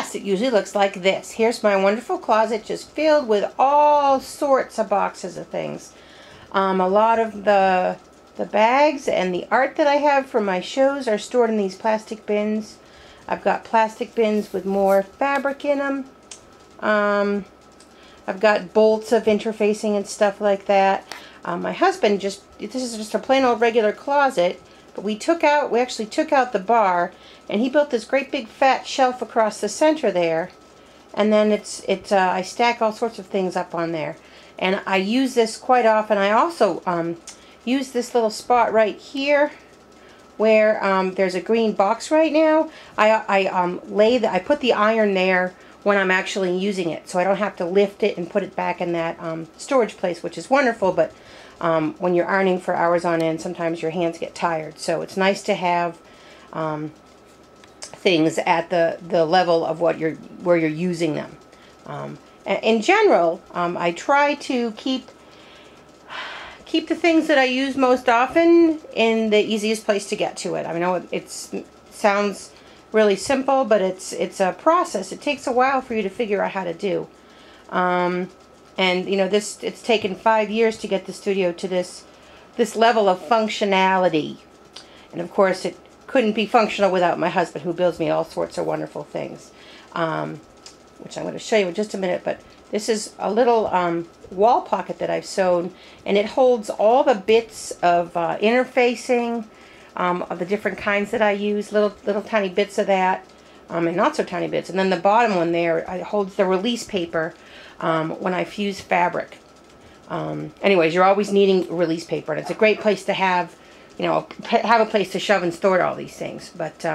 yes, it usually looks like this. Here's my wonderful closet just filled with all sorts of boxes of things. A lot of the bags and the art that I have for my shows are stored in these plastic bins. I've got plastic bins with more fabric in them. I've got bolts of interfacing and stuff like that. My husband this is just a plain old regular closet, but we actually took out the bar, and he built this great big fat shelf across the center there, and then I stack all sorts of things up on there. And I use this quite often. I also use this little spot right here where there's a green box right now. I put the iron there when I'm actually using it, so I don't have to lift it and put it back in that storage place, which is wonderful. But when you're ironing for hours on end, sometimes your hands get tired. So it's nice to have things at the level of where you're using them. In general, I try to keep the things that I use most often in the easiest place to get to it. I know it sounds really simple, but it's a process. It takes a while for you to figure out how to do. And you know, it's taken 5 years to get the studio to this level of functionality. And of course, it couldn't be functional without my husband, who builds me all sorts of wonderful things, which I'm going to show you in just a minute. But this is a little wall pocket that I've sewn, and it holds all the bits of interfacing of the different kinds that I use, little tiny bits of that, and not so tiny bits. And then the bottom one there holds the release paper when I fuse fabric. Anyways, you're always needing release paper, and it's a great place to have, you know, have a place to shove and store all these things. But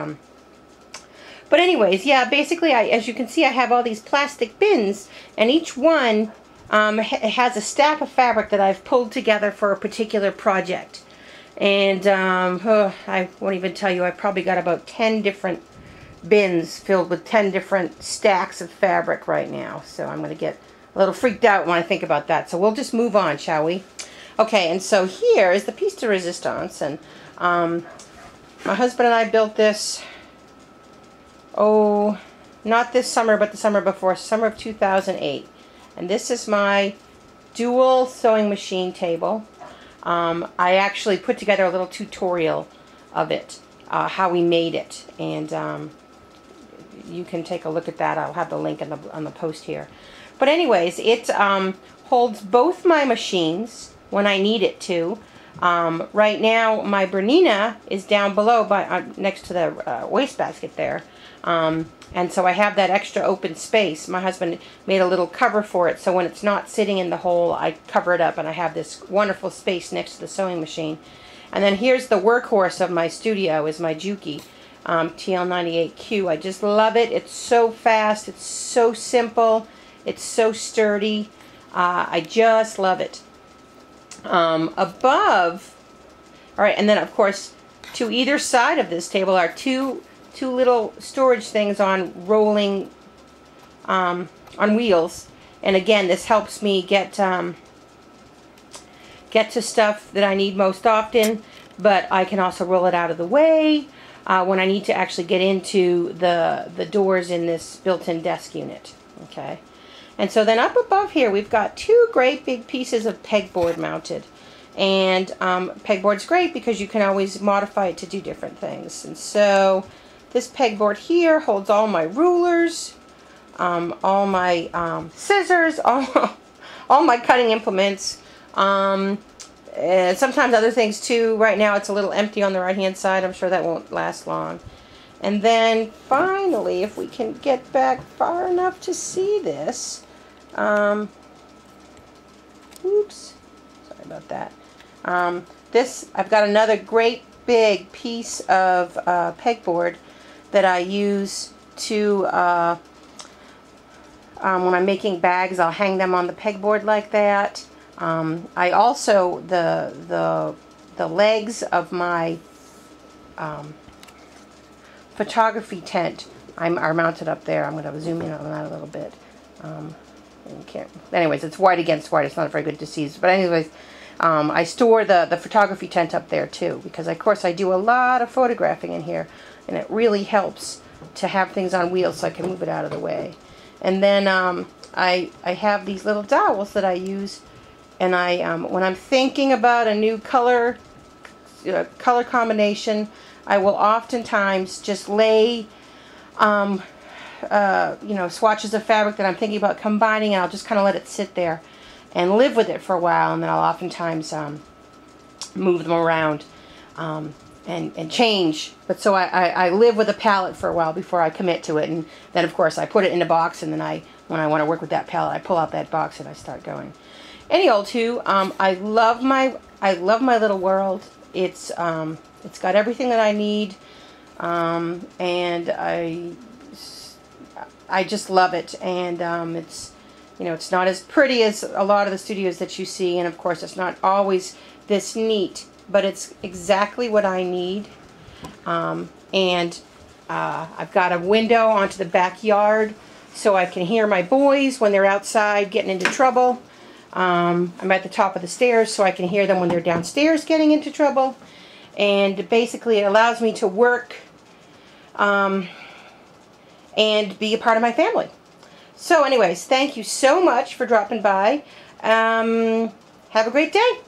anyways, yeah, basically, as you can see, I have all these plastic bins, and each one has a stack of fabric that I've pulled together for a particular project. And I won't even tell you, I've probably got about 10 different bins filled with 10 different stacks of fabric right now. So I'm going to get a little freaked out when I think about that. So we'll just move on, shall we? Okay, and so here is the piece de resistance. And my husband and I built this, not this summer, but the summer before, summer of 2008. And this is my dual sewing machine table. I actually put together a little tutorial of it, how we made it, and you can take a look at that. I'll have the link on the post here. But anyways, it holds both my machines when I need it to. Right now, my Bernina is down below next to the wastebasket there. And so I have that extra open space. My husband made a little cover for it, so when it's not sitting in the hole, I cover it up, and I have this wonderful space next to the sewing machine. And then here's the workhorse of my studio, is my Juki TL98Q. I just love it. It's so fast. It's so simple. It's so sturdy. I just love it. Above, all right, and then of course, to either side of this table are two little storage things on rolling, on wheels. And again, this helps me get to stuff that I need most often, but I can also roll it out of the way when I need to actually get into the doors in this built-in desk unit. Okay, and so then up above here, we've got two great big pieces of pegboard mounted. And pegboard's great because you can always modify it to do different things. And so this pegboard here holds all my rulers, all my scissors, all my cutting implements, and sometimes other things too. Right now it's a little empty on the right hand side. I'm sure that won't last long. And then finally, if we can get back far enough to see this, oops, sorry about that. I've got another great big piece of pegboard that I use to, when I'm making bags, I'll hang them on the pegboard like that. I also, the legs of my photography tent are mounted up there. I'm going to zoom in on that a little bit. Anyways, it's white against white. It's not very good to see. But anyways, I store the photography tent up there too, because of course I do a lot of photographing in here, and it really helps to have things on wheels so I can move it out of the way. And then I have these little dowels that I use, and when I'm thinking about a new color combination, I will oftentimes just lay swatches of fabric that I'm thinking about combining, and I'll just kind of let it sit there and live with it for a while, and then I'll oftentimes move them around and change. But so I live with a palette for a while before I commit to it, and then of course I put it in a box, and then when I want to work with that palette, I pull out that box and I start going. Any old two. I love my little world. It's got everything that I need, and I just love it. And it's it's not as pretty as a lot of the studios that you see, and of course it's not always this neat, but it's exactly what I need. And I've got a window onto the backyard so I can hear my boys when they're outside getting into trouble. I'm at the top of the stairs so I can hear them when they're downstairs getting into trouble. And basically it allows me to work and be a part of my family. So anyways, thank you so much for dropping by. Have a great day.